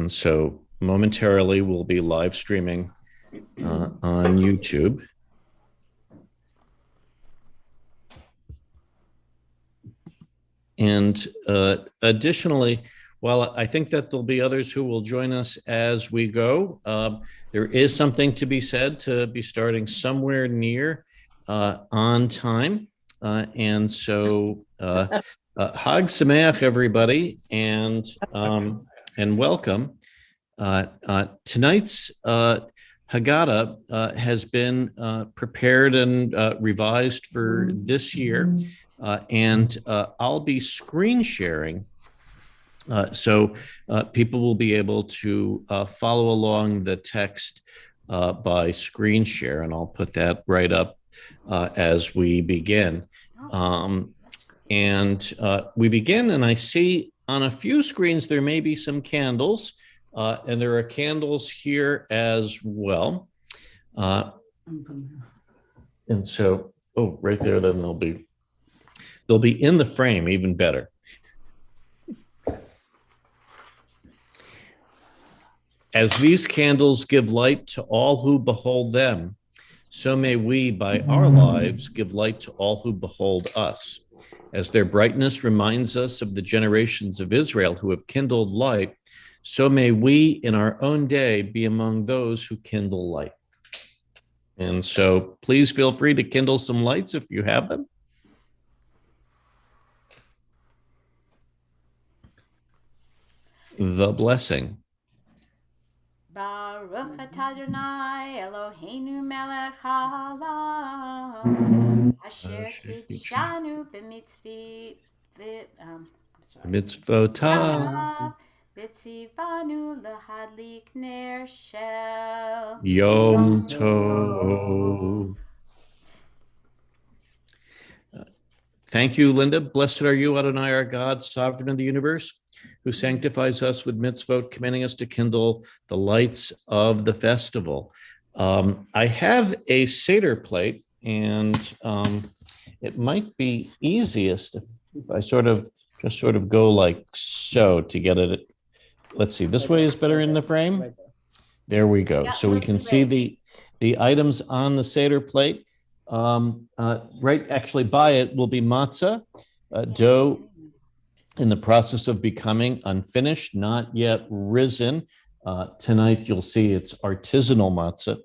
And so momentarily we'll be live streaming on YouTube. And additionally, while I think that there'll be others who will join us as we go, there is something to be said to be starting somewhere near on time. And so Hag Sameach, everybody, and welcome. Tonight's Haggadah has been prepared and revised for this year, and I'll be screen sharing, so people will be able to follow along the text by screen share, and I'll put that right up as we begin. And we begin, and I see on a few screens there may be some candles, and there are candles here as well. And so, oh, right there, then they'll be in the frame, even better. As these candles give light to all who behold them, so may we, by our lives, give light to all who behold us. As their brightness reminds us of the generations of Israel who have kindled light, so may we in our own day be among those who kindle light. And so please feel free to kindle some lights if you have them. The blessing. Baruch atah Adonai Eloheinu melech haolam asher kidshanu Mitzvotav b'tzivanu lehadlik ner shel Yom Tov. Thank you, Linda. Blessed are you, Adonai, our God, sovereign of the universe, who sanctifies us with mitzvot, commanding us to kindle the lights of the festival. I have a Seder plate, and it might be easiest if I just go like so to get it. Let's see, this way is better in the frame. There we go. So we can see the items on the Seder plate. Right, actually by it will be matzah, dough in the process of becoming unfinished, not yet risen. Tonight you'll see it's artisanal matzah.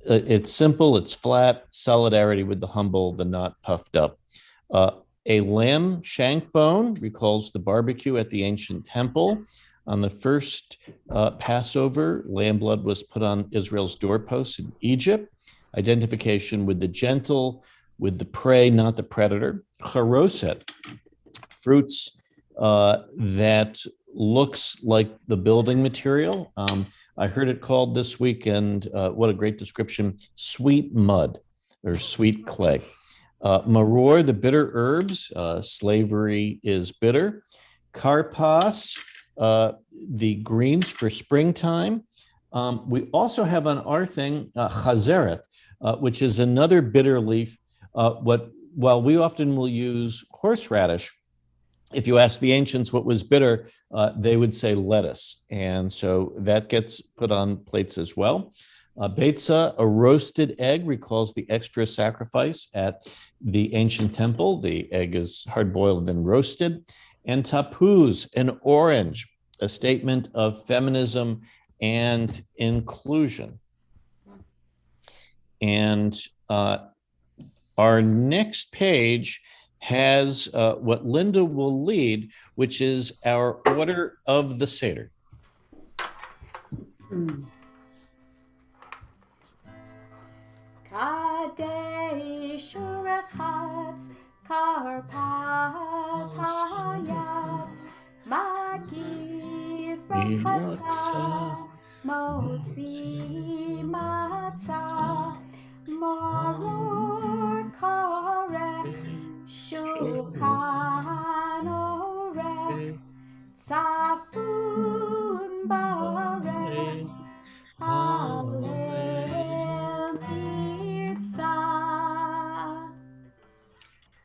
It's simple, it's flat, solidarity with the humble, the not puffed up. A lamb shank bone recalls the barbecue at the ancient temple. On the first Passover, lamb blood was put on Israel's doorposts in Egypt. Identification with the gentle, with the prey, not the predator. Charoset, fruits that looks like the building material. I heard it called this weekend, what a great description, sweet mud or sweet clay. Maror, the bitter herbs, slavery is bitter. Karpas, the greens for springtime. We also have on our thing, chazeret, which is another bitter leaf. While we often will use horseradish, if you ask the ancients what was bitter, they would say lettuce. And so that gets put on plates as well. Beitza, a roasted egg, recalls the extra sacrifice at the ancient temple. The egg is hard-boiled and roasted. And tapuz, an orange, a statement of feminism and inclusion. And our next page has what Linda will lead, which is our order of the Seder. Kadesh urechatz karpas hayatz magir rakatza motzi matzah maror korech shulchan orech tzafun barech Hallel.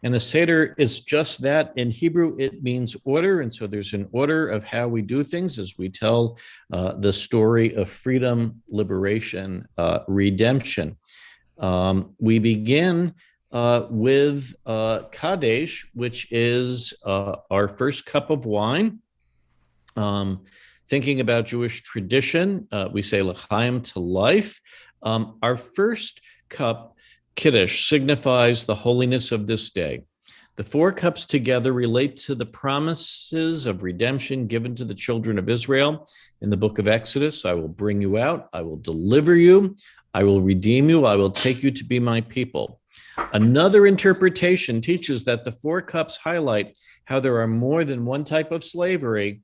And a Seder is just that. In Hebrew, it means order. And so there's an order of how we do things as we tell the story of freedom, liberation, redemption. We begin with Kadesh, which is our first cup of wine. Thinking about Jewish tradition, we say l'chaim, to life. Our first cup, Kiddush, signifies the holiness of this day. The four cups together relate to the promises of redemption given to the children of Israel in the book of Exodus. I will bring you out. I will deliver you. I will redeem you. I will take you to be my people. Another interpretation teaches that the four cups highlight how there are more than one type of slavery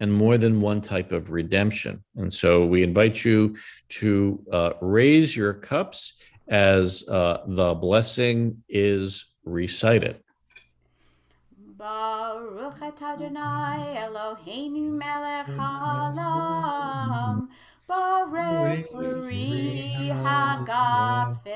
and more than one type of redemption. And so we invite you to raise your cups as the blessing is recited. Baruch atah Adonai Eloheinu melech haolam, borei peri hagafen.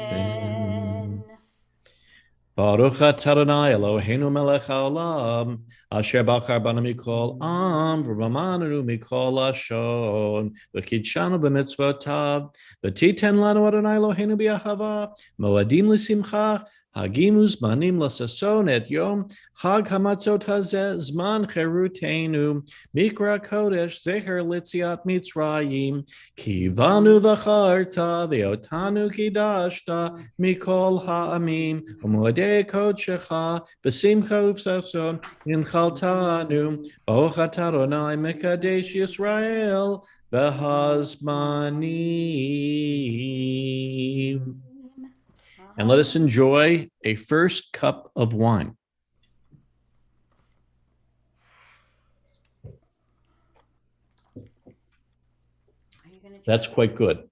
Baruch atah Adonai Eloheinu melech haolam, asher bachar banu mikol am, v'ramanu mikol lashon, v'kidshanu b'mitzvotav, v'titen lanu Adonai Eloheinu b'ahava, moadim l'simcha, Hagim uzmanim lasason et yom Chag hamatzot hazeh zman cherutenu mikra kodesh zecher litziat mitzrayim kivanu v'charta ve'otanu kidashta mikol ha'amim u'moedei kodshecha b'simcha uv'sason inchaltanu Baruch atah Adonai mekadesh Yisrael v'hazmanim. And let us enjoy a first cup of wine. That's quite good.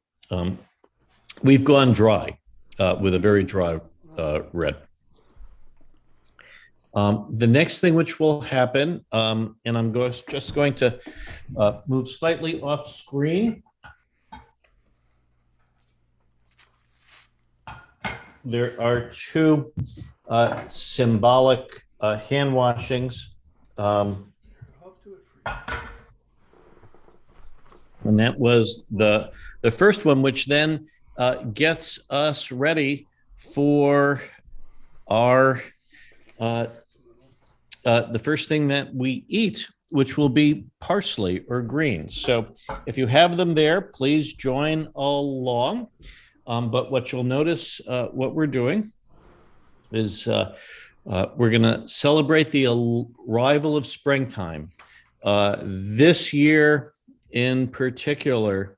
We've gone dry with a very dry red. The next thing which will happen, and I'm just going to move slightly off screen. There are two symbolic hand washings. And that was the first one, which then gets us ready for our the first thing that we eat, which will be parsley or greens. So if you have them there, please join along. But what you'll notice, what we're doing is we're going to celebrate the arrival of springtime. This year in particular,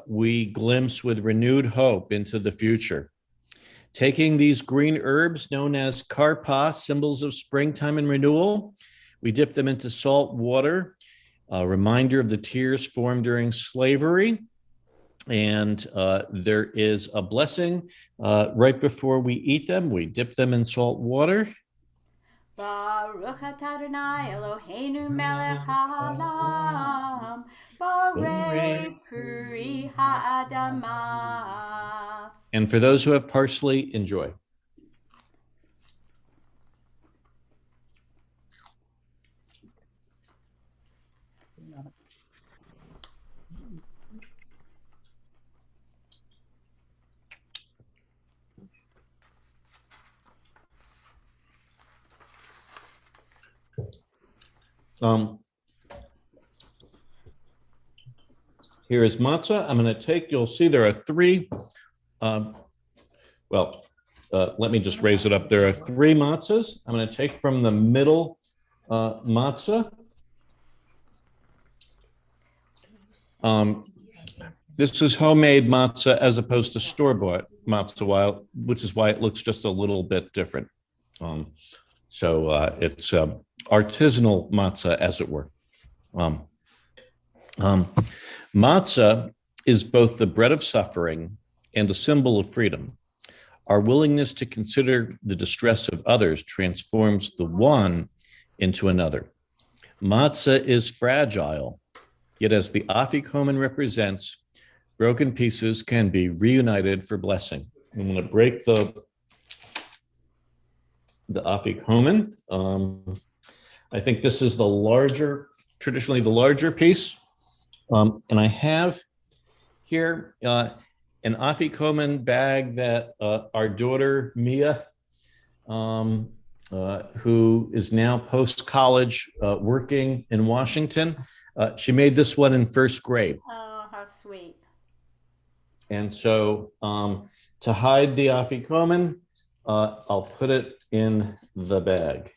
we glimpse with renewed hope into the future. Taking these green herbs known as karpa, symbols of springtime and renewal, we dip them into salt water, a reminder of the tears formed during slavery. And there is a blessing right before we eat them. We dip them in salt water. Baruch atah Adonai Eloheinu melech haolam, borei peri ha'adamah. And for those who have parsley, enjoy. Here is matzah. I'm going to take, you'll see there are three, let me just raise it up. There are three matzahs. I'm going to take from the middle matzah. This is homemade matzah as opposed to store-bought matzah, which is why it looks just a little bit different. It's artisanal matzah, as it were. Matzah is both the bread of suffering and a symbol of freedom. Our willingness to consider the distress of others transforms the one into another. Matzah is fragile, yet as the afikomen represents, broken pieces can be reunited for blessing. I'm going to break the the afikomen. I think this is the larger, traditionally the larger piece. And I have here an afikomen bag that our daughter Mia, who is now post-college working in Washington, she made this one in first grade. Oh, how sweet. And so to hide the afikomen, I'll put it in the bag.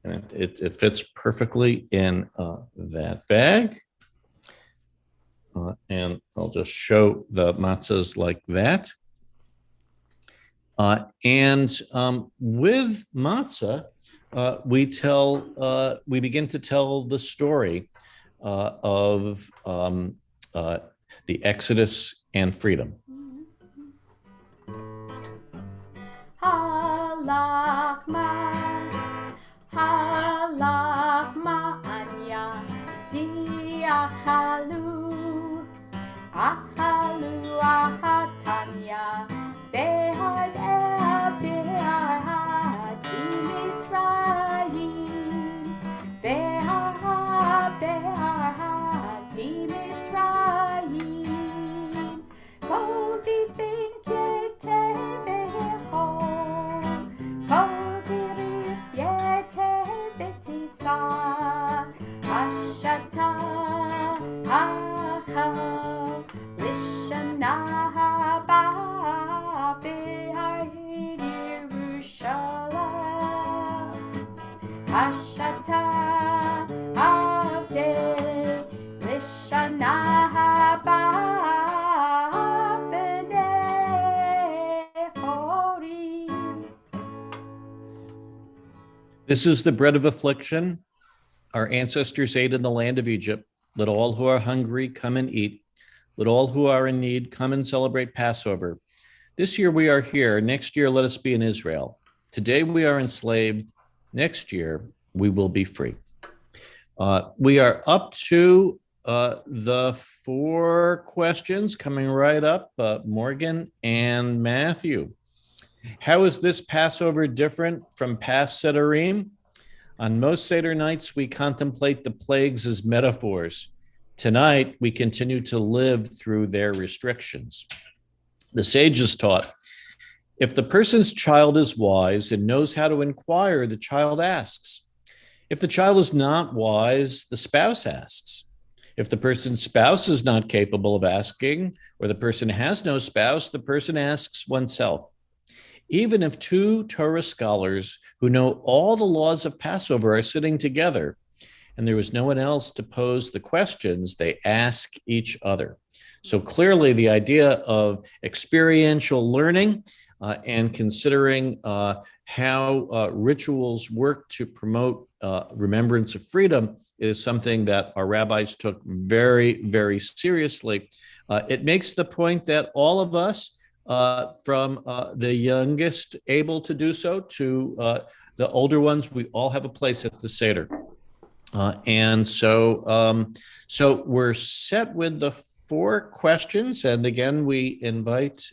And it fits perfectly in that bag. And I'll just show the matzahs like that. And with matzah, we begin to tell the story of the Exodus and freedom. Halakma anya diachalu achalu ahatanya behad behad dimitzrayim behad behad dimitzrayim kol dithink yetebechol kol dirif yetebetitza ashata achal lishana haba behayid Yerushalayim ashata avdei lishana haba b'nei chorim. This is the bread of affliction. Our ancestors ate in the land of Egypt. Let all who are hungry come and eat. Let all who are in need come and celebrate Passover. This year we are here. Next year, let us be in Israel. Today we are enslaved. Next year, we will be free. We are up to the 4 questions coming right up. Morgan and Matthew. How is this Passover different from past Sederim? On most Seder nights, we contemplate the plagues as metaphors. Tonight, we continue to live through their restrictions. The sages taught, if the person's child is wise and knows how to inquire, the child asks. If the child is not wise, the spouse asks. If the person's spouse is not capable of asking, or the person has no spouse, the person asks oneself. Even if 2 Torah scholars who know all the laws of Passover are sitting together and there was no one else to pose the questions, they ask each other. So clearly the idea of experiential learning and considering how rituals work to promote remembrance of freedom is something that our rabbis took very, very seriously. It makes the point that all of us, from the youngest able to do so to the older ones, we all have a place at the Seder. And so we're set with the 4 questions. And again, we invite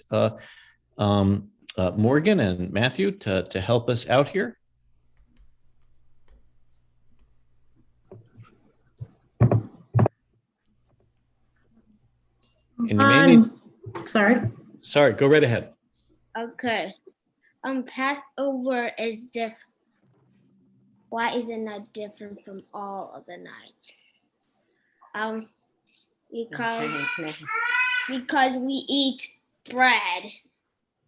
Morgan and Matthew to help us out here. And you may need... Sorry, go right ahead. Okay. Passover is different. Why is it not different from all other nights? Because we eat bread.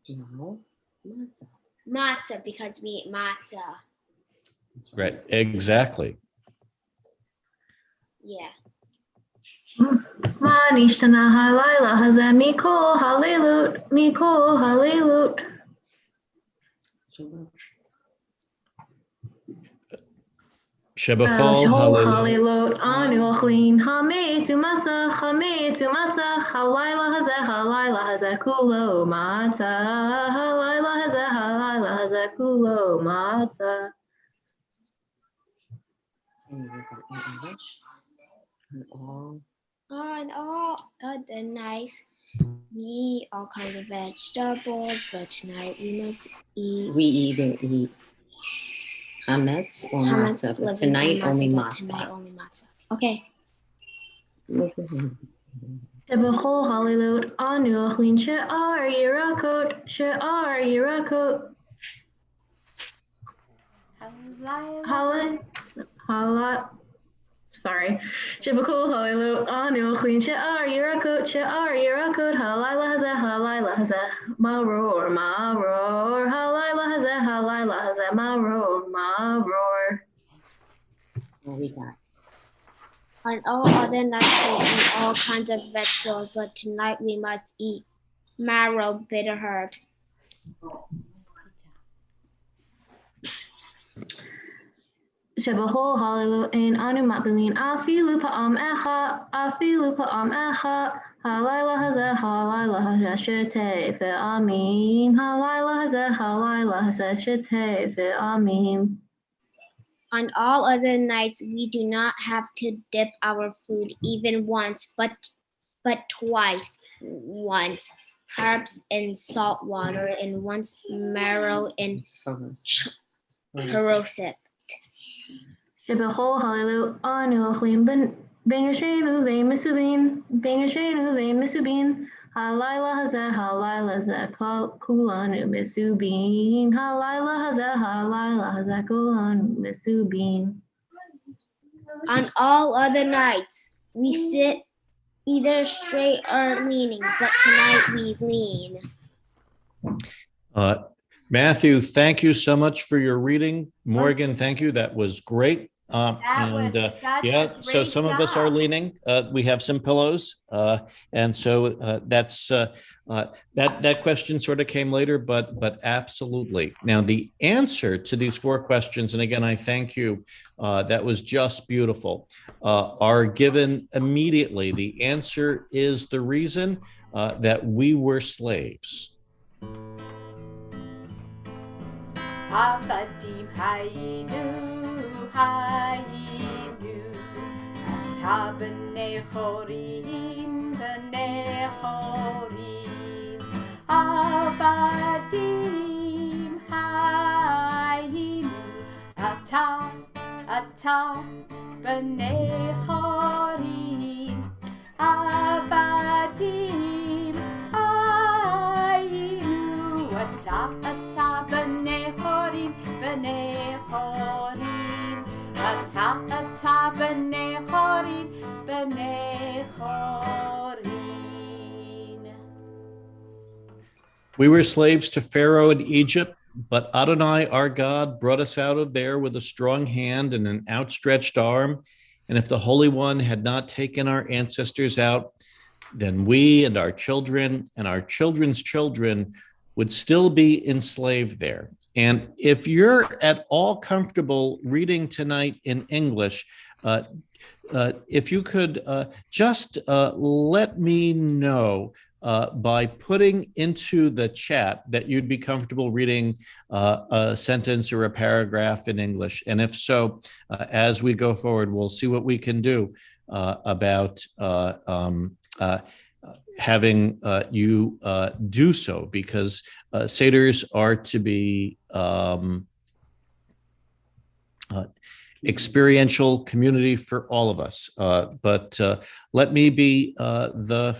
No, matzah. Matzah, because we eat matzah. Right, exactly. Yeah. Ma nishtana halayla hazeh mikol halelut. Shebachol halelut anu ochlin hametu matzah halayla hazeh kulo matzah halayla hazeh kulo matzah. And you can eat English and all. And all other nights We eat all kinds of vegetables, but tonight we must eat. We either eat chametz or matzah, but tonight only matzah. Okay. Shebechol halilot anu achlin she'ar yirakot, she'ar yirakot. Sorry. Shebechol halilot anu achlin she'ar yirakot, she'ar yirakot. Halayla hazeh, maror, maror. Halayla hazeh, maror, maror. What we got? On all other nights we eat all kinds of vegetables, but tonight we must eat marrow, bitter herbs. Shebechol halilot ein anu matbilin afilu pa'am echa, halayla hazeh shetei ve'amim, halayla hazeh shetei ve'amim. On all other nights we do not have to dip our food even once, but twice. Once herbs in salt water, and once marrow in corrosive. Shebechol halilot anu achlin ben yashenu ve'misubin, halayla hazeh kulanu misubin, halayla hazeh kulanu misubin. On all other nights we sit either straight or leaning, but tonight we lean. Matthew, thank you so much for your reading. Morgan, thank you. That was great. That was such a so great some of us are job. leaning. We have some pillows, and so that's that question sort of came later, but absolutely. Now the answer to these 4 questions, and again I thank you. That was just beautiful. Are given immediately. The answer is the reason that we were slaves. Avadim hayinu, ata b'nei chorin, avadim hayinu, ata b'nei chorin, avadim hayinu, ata b'nei chorin, ata b'nei chorin. We were slaves to Pharaoh in Egypt, but Adonai, our God, brought us out of there with a strong hand and an outstretched arm. And if the Holy One had not taken our ancestors out, then we and our children and our children's children would still be enslaved there. And if you're at all comfortable reading tonight in English, if you could just let me know by putting into the chat that you'd be comfortable reading a sentence or a paragraph in English. And if so, as we go forward, we'll see what we can do about having you do so, because Seders are to be experiential community for all of us. But let me be the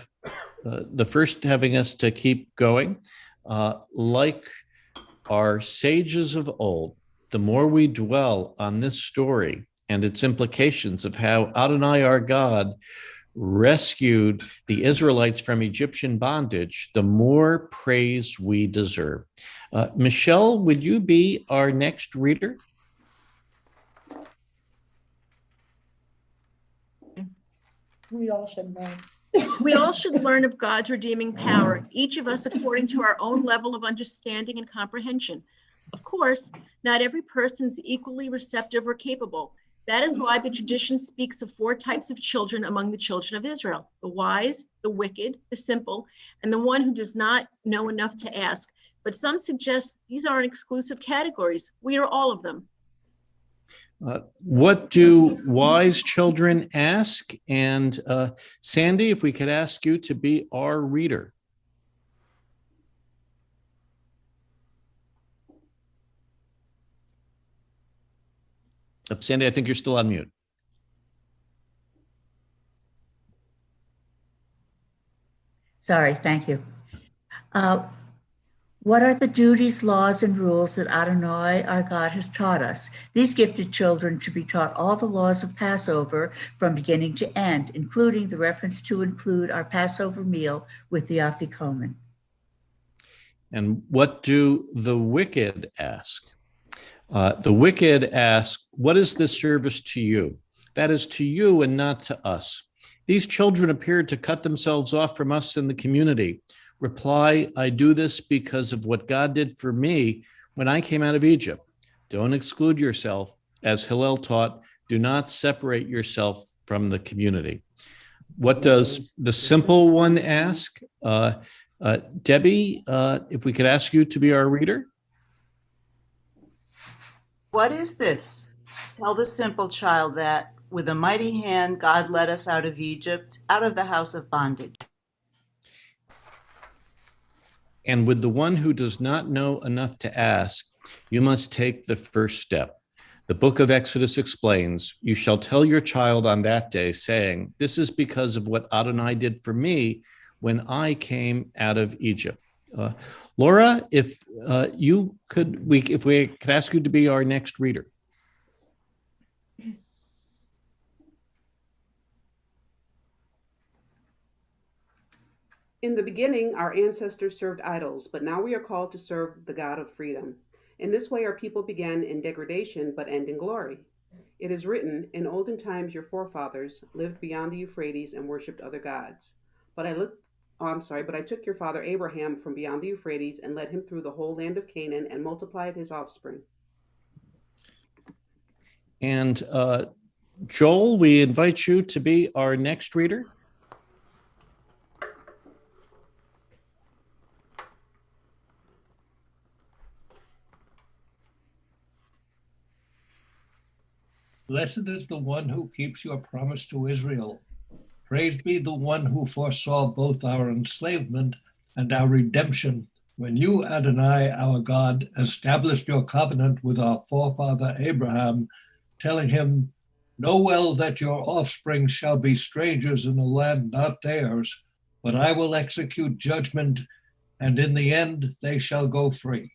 first having us to keep going. Like our sages of old, the more we dwell on this story and its implications of how Adonai, our God, rescued the Israelites from Egyptian bondage, the more praise we deserve. Michelle, would you be our next reader? We all should learn. We all should learn of God's redeeming power, each of us according to our own level of understanding and comprehension. Of course, not every person is equally receptive or capable. That is why the tradition speaks of 4 types of children among the children of Israel: the wise, the wicked, the simple, and the one who does not know enough to ask. But some suggest these aren't exclusive categories. We are all of them. What do wise children ask? And Sandy, if we could ask you to be our reader. Sandy, I think you're still on mute. Sorry, thank you. What are the duties, laws, and rules that Adonai, our God, has taught us? These gifted children should be taught all the laws of Passover from beginning to end, including the reference to include our Passover meal with the afikomen. And what do the wicked ask? The wicked ask, what is this service to you? That is to you and not to us. These children appeared to cut themselves off from us in the community. Reply, I do this because of what God did for me when I came out of Egypt. Don't exclude yourself. As Hillel taught, do not separate yourself from the community. What does the simple one ask? Debbie, if we could ask you to be our reader. What is this? Tell the simple child that with a mighty hand God led us out of Egypt, out of the house of bondage. And with the one who does not know enough to ask, you must take the first step. The book of Exodus explains, you shall tell your child on that day, saying, this is because of what Adonai did for me when I came out of Egypt. Laura, if we could ask you to be our next reader. In the beginning, our ancestors served idols, but now we are called to serve the God of freedom. In this way, our people began in degradation, but end in glory. It is written, in olden times your forefathers lived beyond the Euphrates and worshipped other gods. But I took your father Abraham from beyond the Euphrates and led him through the whole land of Canaan and multiplied his offspring. And Joel, we invite you to be our next reader. Blessed is the one who keeps your promise to Israel. Praised be the one who foresaw both our enslavement and our redemption when you, Adonai, our God, established your covenant with our forefather Abraham, telling him, know well that your offspring shall be strangers in a land not theirs, but I will execute judgment, and in the end they shall go free.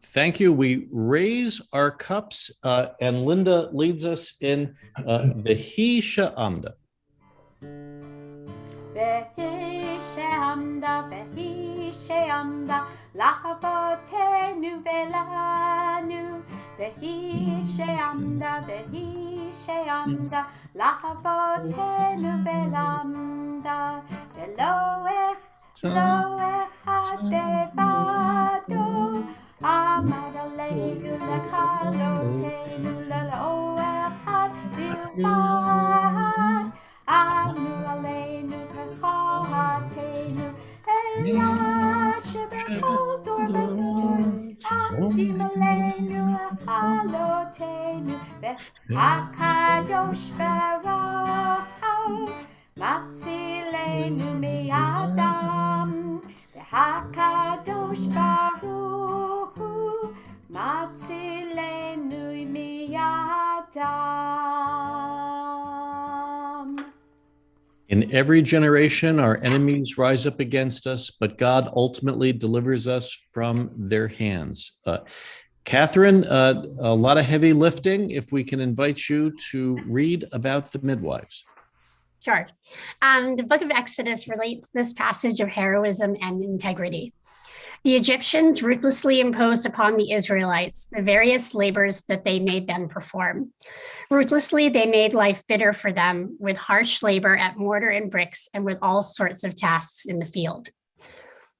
Thank you. We raise our cups, and Linda leads us in Vehi She'amda. Vehi She'amda, Vehi She'amda, La'avotenu velanu. Vehi She'amda, La'avotenu velamda. Velo echad bevado. Amad Aleinu Lechalotenu Lelo Echad Bilbad. Anu Aleinu Kechatenu Eila Shebechol Dor V'Dor. Amdim Aleinu Lechalotenu V'Hakadosh Baruch Matzilenu mi'adam V'Hakadosh Baruch Matzilenu mi'adam. In every generation, our enemies rise up against us, but God ultimately delivers us from their hands. Catherine, a lot of heavy lifting. If we can invite you to read about the midwives. Sure. The book of Exodus relates this passage of heroism and integrity. The Egyptians ruthlessly imposed upon the Israelites the various labors that they made them perform. Ruthlessly, they made life bitter for them with harsh labor at mortar and bricks and with all sorts of tasks in the field.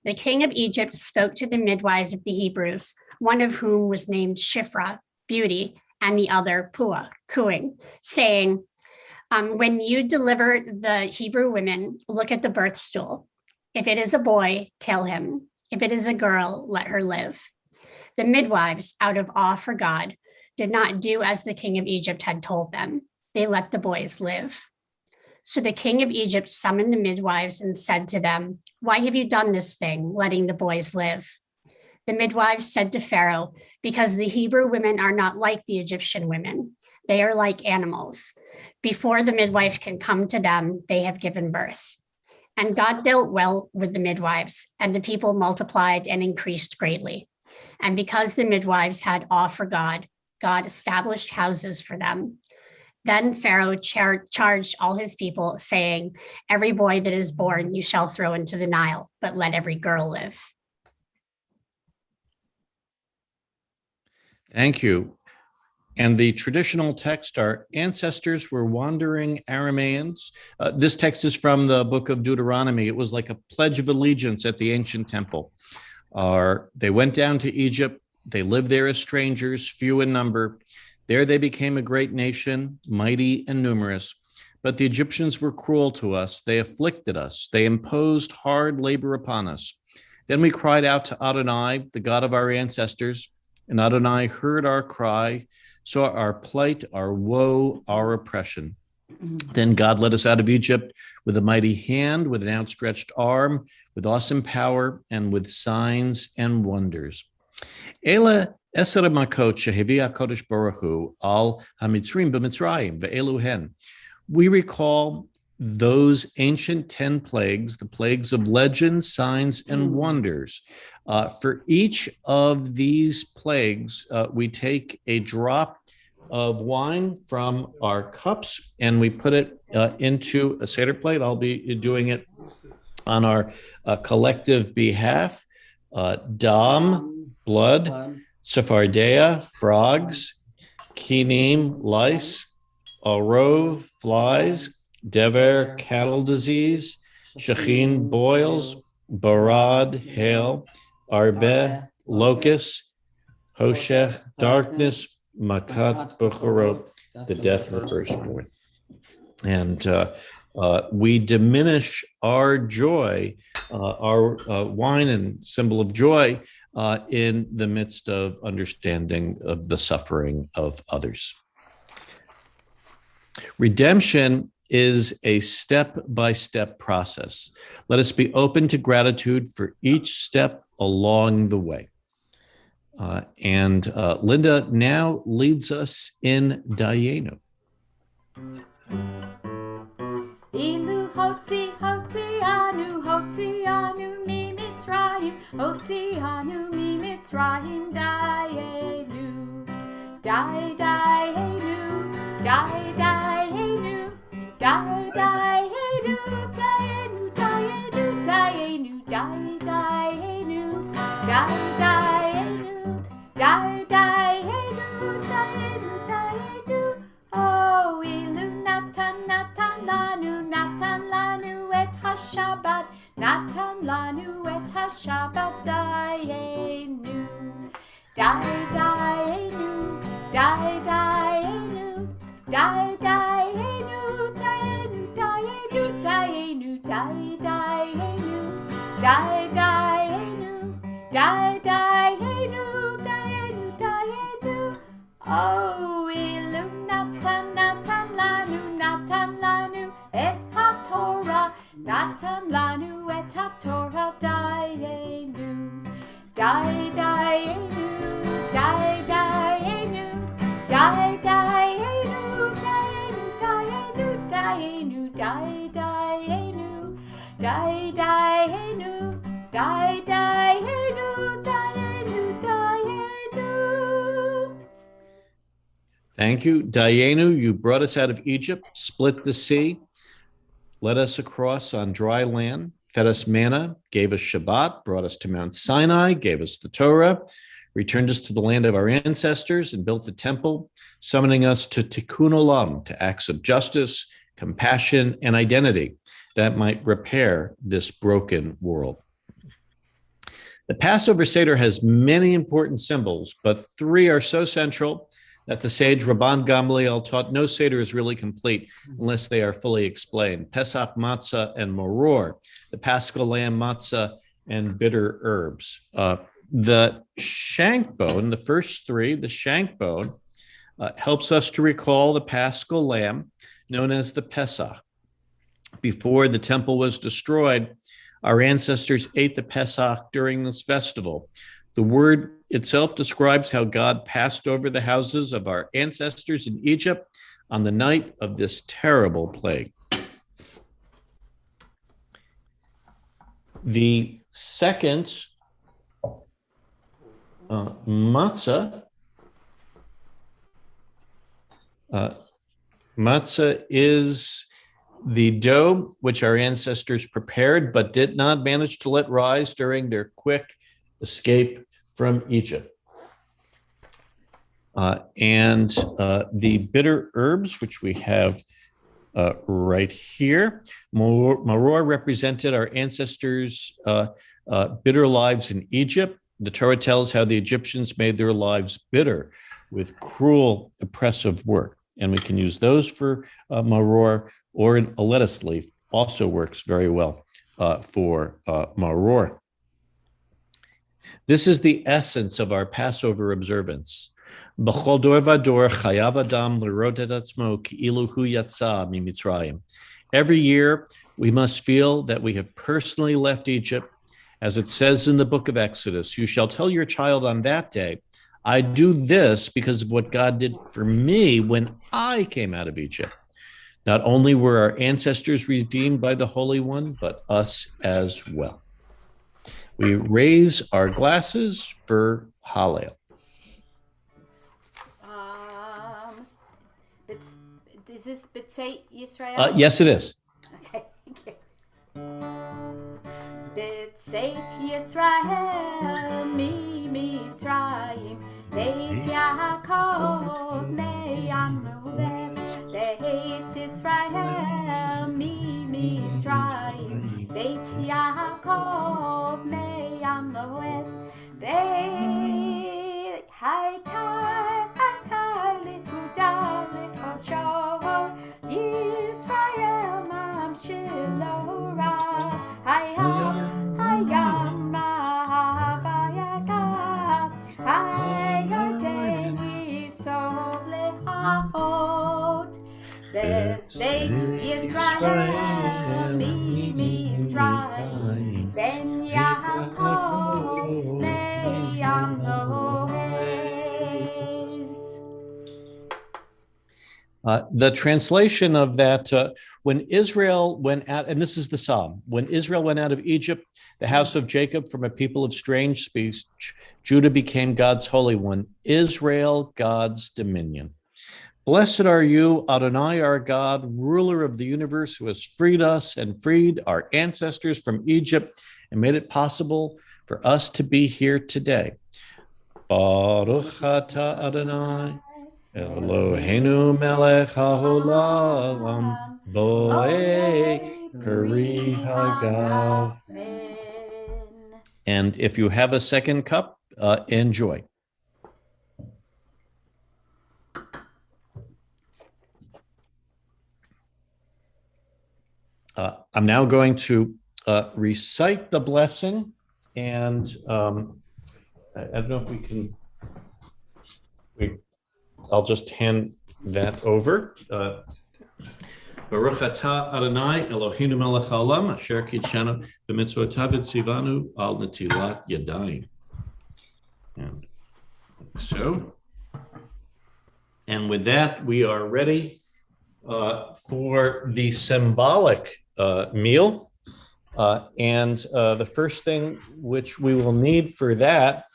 The king of Egypt spoke to the midwives of the Hebrews, one of whom was named Shiphrah, beauty, and the other Puah, cooing, saying, when you deliver the Hebrew women, look at the birth stool. If it is a boy, kill him. If it is a girl, let her live. The midwives, out of awe for God, did not do as the king of Egypt had told them. They let the boys live. So the king of Egypt summoned the midwives and said to them, "Why have you done this thing, letting the boys live?" The midwives said to Pharaoh, "Because the Hebrew women are not like the Egyptian women. They are like animals. Before the midwife can come to them, they have given birth." And God dealt well with the midwives, and the people multiplied and increased greatly. And because the midwives had awe for God, God established houses for them. Then Pharaoh charged all his people, saying, "Every boy that is born you shall throw into the Nile, but let every girl live." Thank you. And the traditional text, our ancestors were wandering Arameans. This text is from the book of Deuteronomy. It was like a pledge of allegiance at the ancient temple. They went down to Egypt. They lived there as strangers, few in number. There they became a great nation, mighty and numerous. But the Egyptians were cruel to us. They afflicted us. They imposed hard labor upon us. Then we cried out to Adonai, the God of our ancestors, and Adonai heard our cry, saw our plight, our woe, our oppression. Then God led us out of Egypt with a mighty hand, with an outstretched arm, with awesome power, and with signs and wonders. Ela Eser makot shehevi HaKadosh Baruch Hu al hamitzrim b'Mitzrayim ve'elu hen. We recall those ancient 10 plagues, the plagues of legends, signs, and wonders. For each of these plagues, we take a drop of wine from our cups and we put it into a Seder plate. I'll be doing it on our collective behalf. Dam, blood, Sephardeia, frogs, Kinim, lice, Arov, flies, Dever, cattle disease, Shechin, boils, Barad, hail, Arbe, locusts, Hoshech, darkness, Makat, Bechorot, the death of the firstborn. And we diminish our joy, our wine and symbol of joy in the midst of understanding of the suffering of others. Redemption is a step-by-step process. Let us be open to gratitude for each step along the way. And Linda now leads us in Dayenu. Ilu hotzi hotzi anu mi Mitzrayim, hotzi anu mi Mitzrayim, Dayenu, Dayenu, Dayenu, Dayenu, Dayenu, Dayenu, Dayenu, Dayenu, Dayenu, Dayenu. Oh, ilu natan lanu et hashabat, natan lanu et hashabat, Dayenu, Dayenu, Dayenu, Dayenu, Dayenu, Dayenu, Dayenu, Dayenu, Dayenu, Dayenu. Oh, ilu natan lanu et ha-Torah, natan lanu et ha-Torah, Dayenu, Dayenu, Dayenu, Dayenu, Dayenu, Dayenu, Dayenu, Dayenu, Dayenu, Dayenu, Dayenu, Dayenu. Thank you. Dayenu, you brought us out of Egypt, split the sea, led us across on dry land, fed us manna, gave us Shabbat, brought us to Mount Sinai, gave us the Torah, returned us to the land of our ancestors and built the temple, summoning us to Tikkun Olam, to acts of justice, compassion, and identity that might repair this broken world. The Passover Seder has many important symbols, but 3 are so central that the sage Rabban Gamliel taught no Seder is really complete unless they are fully explained. Pesach, Matzah, and Maror, the Paschal Lamb, Matzah, and bitter herbs. The shank bone, the first 3, the shank bone, helps us to recall the Paschal Lamb, known as the Pesach. Before the temple was destroyed, our ancestors ate the Pesach during this festival. The word itself describes how God passed over the houses of our ancestors in Egypt on the night of this terrible plague. The second matzah. Matzah is the dough which our ancestors prepared but did not manage to let rise during their quick escape from Egypt. And the bitter herbs, which we have right here. Maror represented our ancestors' bitter lives in Egypt. The Torah tells how the Egyptians made their lives bitter with cruel, oppressive work. And we can use those for maror, or a lettuce leaf also works very well for maror. This is the essence of our Passover observance. Every year, we must feel that we have personally left Egypt. As it says in the book of Exodus, you shall tell your child on that day, I do this because of what God did for me when I came out of Egypt. Not only were our ancestors redeemed by the Holy One, but us as well. We raise our glasses for Hallel. Is this B'tzeit Yisrael? Yes, it is. Okay, thank you. B'tzeit Yisrael, mi Mitzrayim, Beit Yaakov, me'am Ruven, Beit Yisrael, mi Mitzrayim, Beit Yaakov, me'am Loes, Beit Haitai, Likudah, Likocho, Yisrael, mam Shilora, Hayam, Mahavayaka, Hayarden Yisov Lehot, B'tzeit Yisrael, mi Mitzrayim, Ben Yaakov, me'am Loes. The translation of that, when Israel went out, and this is the Psalm, when Israel went out of Egypt, the house of Jacob from a people of strange speech, Judah became God's Holy One, Israel, God's dominion. Blessed are you, Adonai, our God, ruler of the universe, who has freed us and freed our ancestors from Egypt and made it possible for us to be here today. Baruch atah Adonai, Eloheinu melech haolam, bo'ei peri hagav. And if you have a second cup, enjoy. I'm now going to recite the blessing, and I don't know if we can. I'll just hand that over. Baruch atah Adonai Eloheinu melech haolam asher kitshanu b'mitzvotav v'tzivanu al netilat yadayim. And so, and with that, we are ready for the symbolic meal. And the first thing which we will need for that,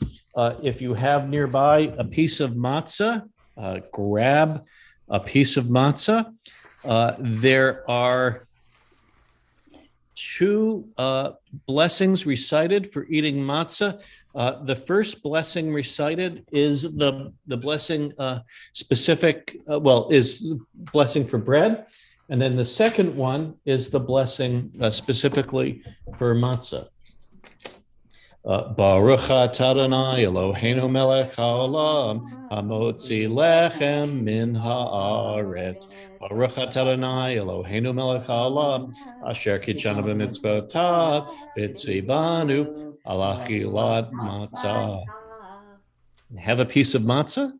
if you have nearby a piece of matzah, grab a piece of matzah. There are two blessings recited for eating matzah. The first blessing recited is the blessing specific, is the blessing for bread. And then the second one is the blessing specifically for matzah. Baruch atah Adonai Eloheinu melech haolam, hamotzi lechem min haaretz. Baruch atah Adonai Eloheinu melech haolam, asher kitshanu b'mitzvotav v'tzivanu al achilat matzah. Have a piece of matzah.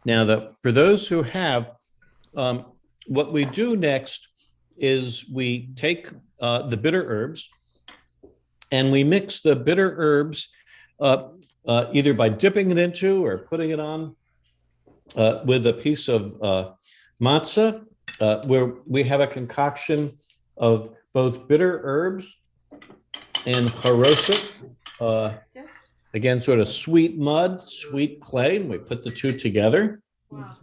Now, for those who have, what we do next is we take the bitter herbs and we mix the bitter herbs either by dipping it into or putting it on with a piece of matzah, where we have a concoction of both bitter herbs and haroset. Again, sort of sweet mud, sweet clay, and we put the two together. Wow.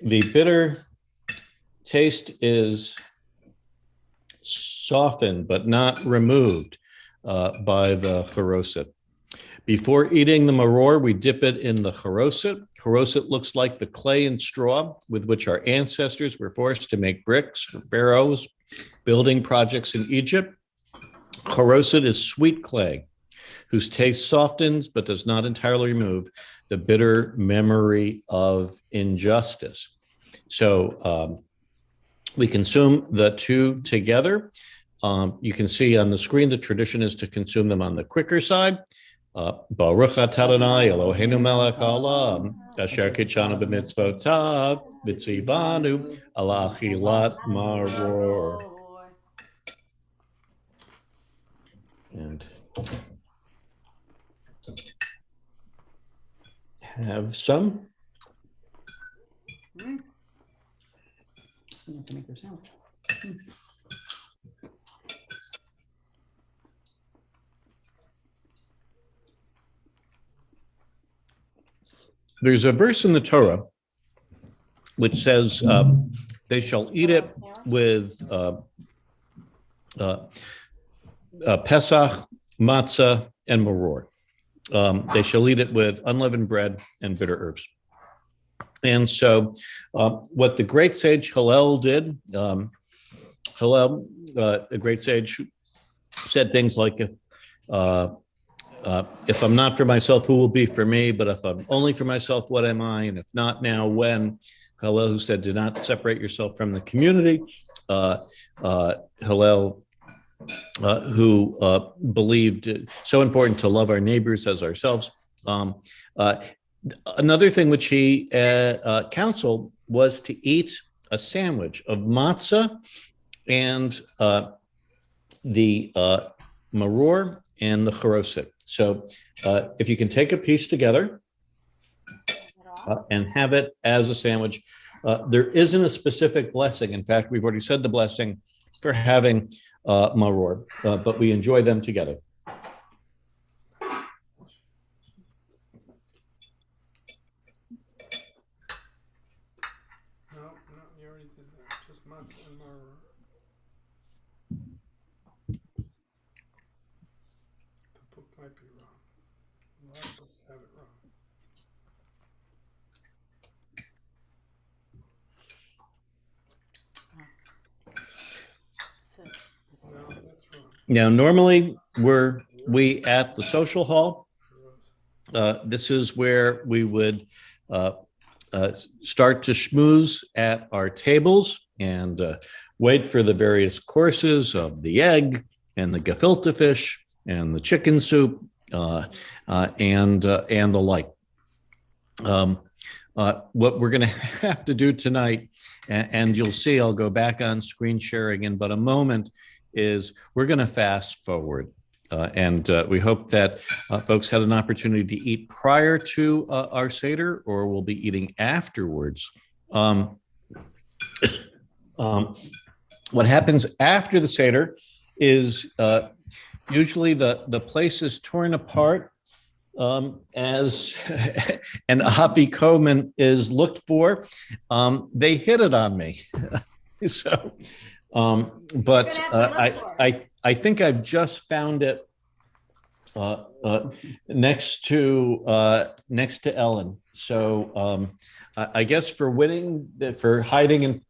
The bitter taste is softened but not removed by the haroset. Before eating the maror, we dip it in the haroset. Haroset looks like the clay and straw with which our ancestors were forced to make bricks for pharaohs, building projects in Egypt. Haroset is sweet clay, whose taste softens but does not entirely remove the bitter memory of injustice. So we consume the two together. You can see on the screen the tradition is to consume them on the quicker side. Baruch atah Adonai Eloheinu melech haolam asher kitshanu b'mitzvotav v'tzivanu ala achilat maror. And have some. Mm. You have to make your sandwich. There's a verse in the Torah which says they shall eat it with Pesach, Matzah, and Maror. They shall eat it with unleavened bread and bitter herbs. And so what the great sage Hillel did, Hillel, a great sage, said things like, if I'm not for myself, who will be for me? But if I'm only for myself, what am I? And if not now, when? Hillel, who said, do not separate yourself from the community. Hillel, who believed it's so important to love our neighbors as ourselves. Another thing which he counseled was to eat a sandwich of matzah and the maror and the haroset. So if you can take a piece together and have it as a sandwich, there isn't a specific blessing. In fact, we've already said the blessing for having maror, but we enjoy them together. No, you already did that. Just matzah and maror. The book might be wrong. A lot of books have it wrong. No, that's wrong. Now, normally we at the social hall. This is where we would start to schmooze at our tables and wait for the various courses of the egg and the gefilte fish and the chicken soup and the like. What we're going to have to do tonight, and you'll see, I'll go back on screen sharing in but a moment, is we're going to fast forward. And we hope that folks had an opportunity to eat prior to our Seder, or will be eating afterwards. What happens after the Seder is usually the place is torn apart as an afikomen is looked for. They hit it on me. So, but I think I've just found it next to Ellen. So I guess for hiding in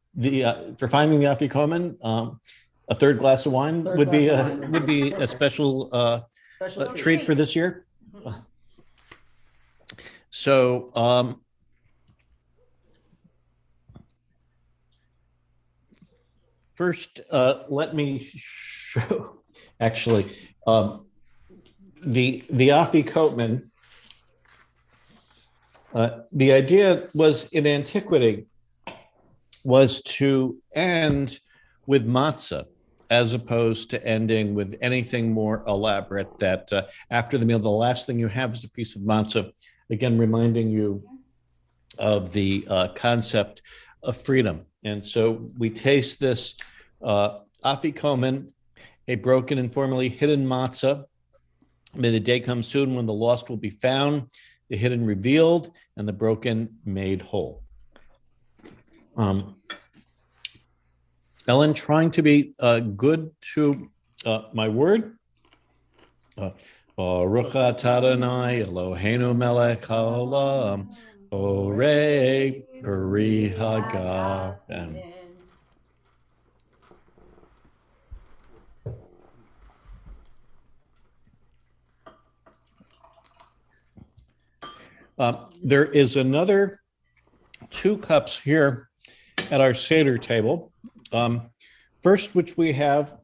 for finding the afikomen, a third glass of wine would be a special Special treat for this year. So first, let me show, actually, the afikomen. The idea was in antiquity was to end with matzah, as opposed to ending with anything more elaborate, that after the meal, the last thing you have is a piece of matzah, again, reminding you of the concept of freedom. And so we taste this afikomen, a broken and formerly hidden matzah. May the day come soon when the lost will be found, the hidden revealed, and the broken made whole. Ellen, trying to be good to my word. Baruch atah Adonai Eloheinu melech haolam, borei peri hagafen. There is another 2 cups here at our Seder table. First, which we have,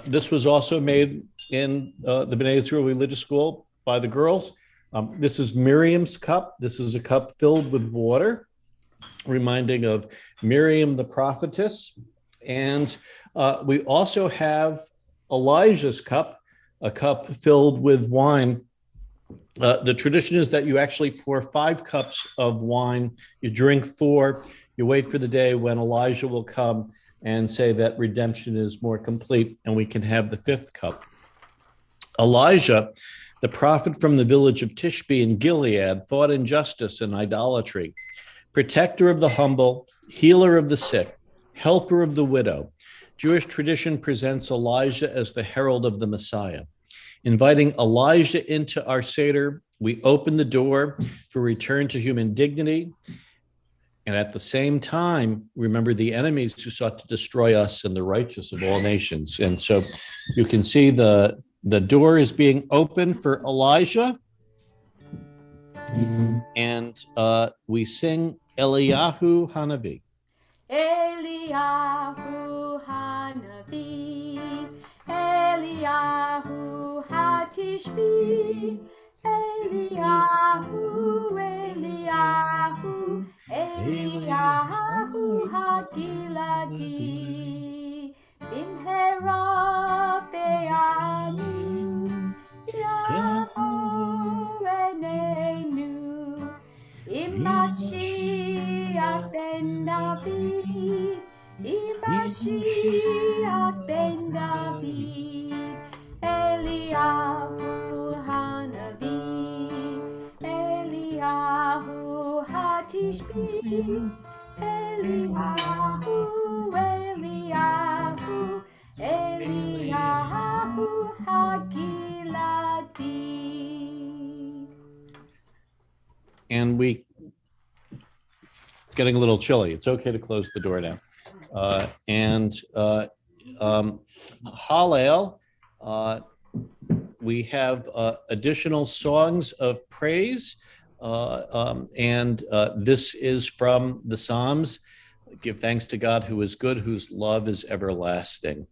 this was also made in the B'nai Israel Religious School by the girls. This is Miriam's cup. This is a cup filled with water, reminding of Miriam the prophetess. And we also have Elijah's cup, a cup filled with wine. The tradition is that you actually pour 5 cups of wine, you drink 4, you wait for the day when Elijah will come and say that redemption is more complete and we can have the 5th cup. Elijah, the prophet from the village of Tishbe in Gilead, fought injustice and idolatry, protector of the humble, healer of the sick, helper of the widow. Jewish tradition presents Elijah as the herald of the Messiah. Inviting Elijah into our Seder, we open the door for return to human dignity. And at the same time, remember the enemies who sought to destroy us and the righteous of all nations. And so you can see the door is being opened for Elijah. And we sing Eliyahu Hanavi. Eliyahu Hanavi, Eliyahu Hatishbi, Eliyahu, Eliyahu, Eliyahu Hagiladi, Bimhera Be'anu, Yahowenenu, Imashiach ben David, Imashiach ben David, Eliyahu Hanavi, Eliyahu Hatishbi, Eliyahu, Eliyahu, Eliyahu Hagiladi. And it's getting a little chilly. It's okay to close the door now. Hallel, we have additional songs of praise. This is from the Psalms. Give thanks to God who is good, whose love is everlasting.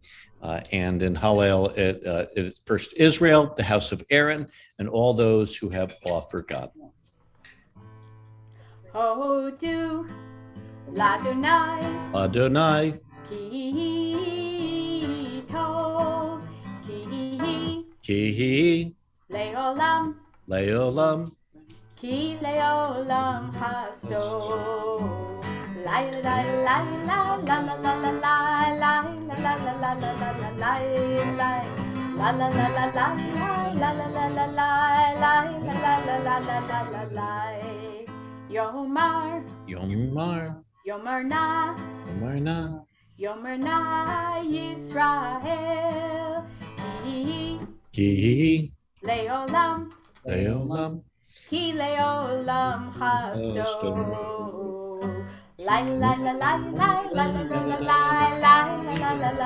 And in Hallel, it's first Israel, the house of Aaron, and all those who have awe for God. Hodu Ladonai, Adonai, Ki Tov, Ki Leolam, Leolam, Ki Leolam Chasto. La la la la la la la la la la la la la la la la la Yomar, Yomar, Yomarna, Yomarna, Yomarna Yisrael, Ki Leolam, Leolam, Ki Leolam Chasto. La la la la la la la la la la la la la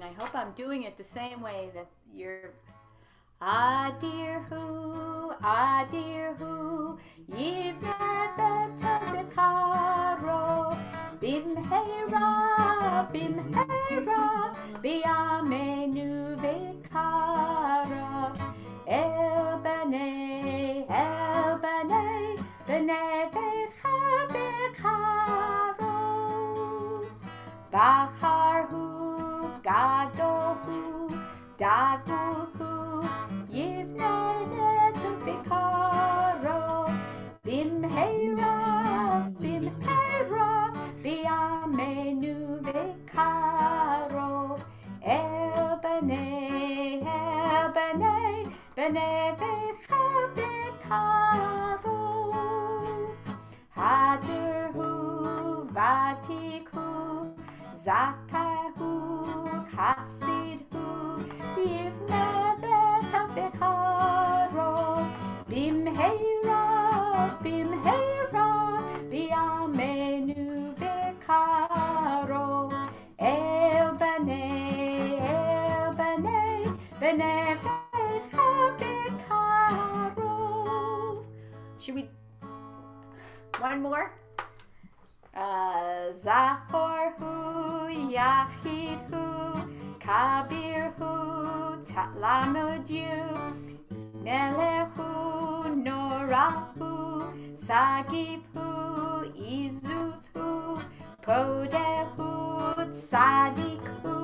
and I hope I'm doing it the same way that you're. Ah dear who, yivne beto bekaro, bim heira, biamenu vekara, el bene, bene vecha bekaro, bachar hu, gado hu, dagu hu, yivne beto bekaro, bim heira, biamenu vekaro, el bene, bene vecha bekaro, hader hu, vatik hu, zakar hu, chasid hu, yivne beto bekaro, bim heira, biamenu bekaro, el bene, bene vecha bekaro. Should we? One more? Zahor hu, yachid hu, kabir hu, lamud yu, melech hu, norah hu, sagif hu, izus hu, podeh hu, tzadik hu,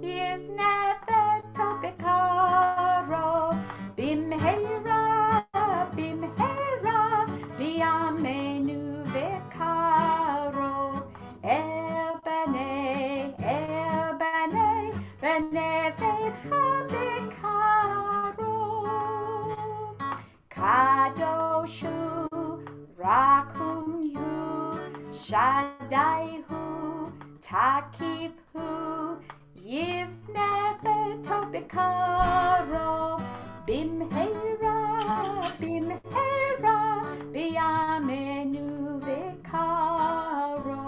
yivne beto bekaro, bim heira, biamenu bekaro, el bene, bene vecha bekaro, kadosh hu, rakum hu, shaddai hu, takif hu, yivne beto bekaro, bim heira, biamenu bekaro,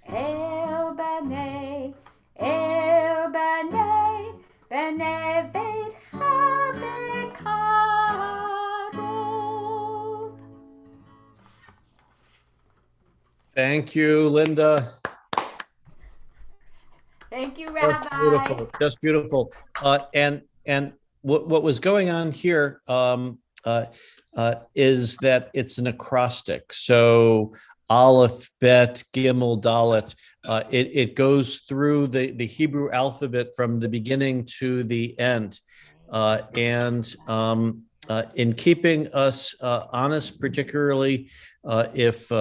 el bene, bene vecha bekaro. Thank you, Linda. Thank you, Just Rabbi. beautiful, just beautiful. And what was going on here is that it's an acrostic. So Aleph, Bet, Gimel, Dalet. It goes through the Hebrew alphabet from the beginning to the end, and in keeping us honest, particularly if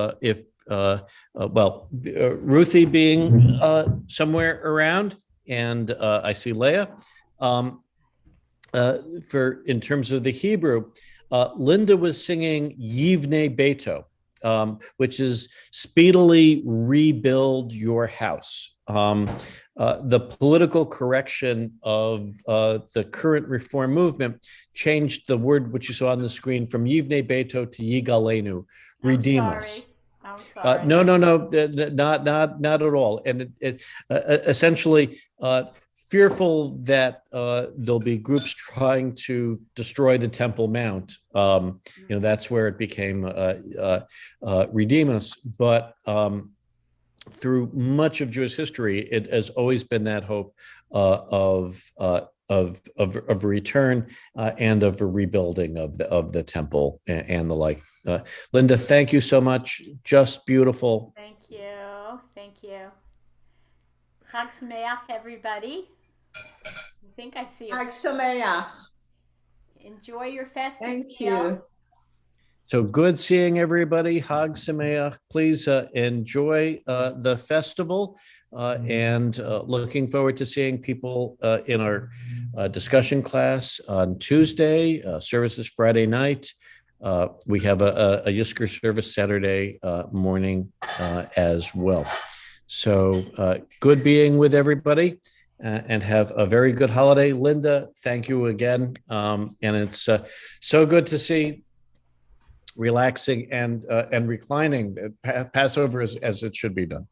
Ruthie being somewhere around, and I see Leah. In terms of the Hebrew, Linda was singing Yivne Beto, which is speedily rebuild your house. The political correction of the current reform movement changed the word which you saw on the screen from Yivne Beto to Yigalenu, redeem us. No, not at all. And it essentially fearful that there'll be groups trying to destroy the Temple Mount. That's where it became redeem us. But through much of Jewish history, it has always been that hope of return and of a rebuilding of the temple and the like. Linda, thank you so much. Just beautiful. Thank you. Chag Sameach, everybody. I think I see it. Chag Sameach. Enjoy your festive Thank meal. you. So good seeing everybody. Chag Sameach. Please enjoy the festival and looking forward to seeing people in our discussion class on Tuesday, services Friday night. We have a Yisker service Saturday morning as well. So good being with everybody and have a very good holiday. Linda, thank you again. And it's so good to see relaxing and reclining Passover as it should be done.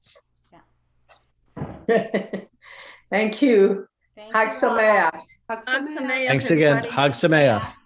Thank you. Hag Sameach. Hag Sameach, Thanks again. everybody. Hag Sameach.